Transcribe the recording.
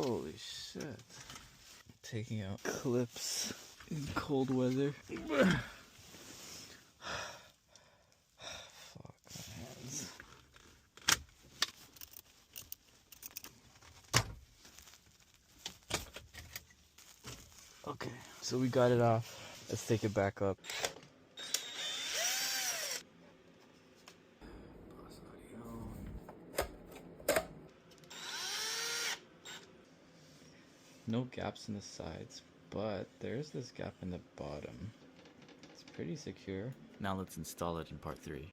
Holy shit. Taking out clips in cold weather. Fuck my hands. Okay, so we got it off. Let's take it back up. No gaps in the sides, but there's this gap in the bottom. It's pretty secure. Now let's install it in part 3.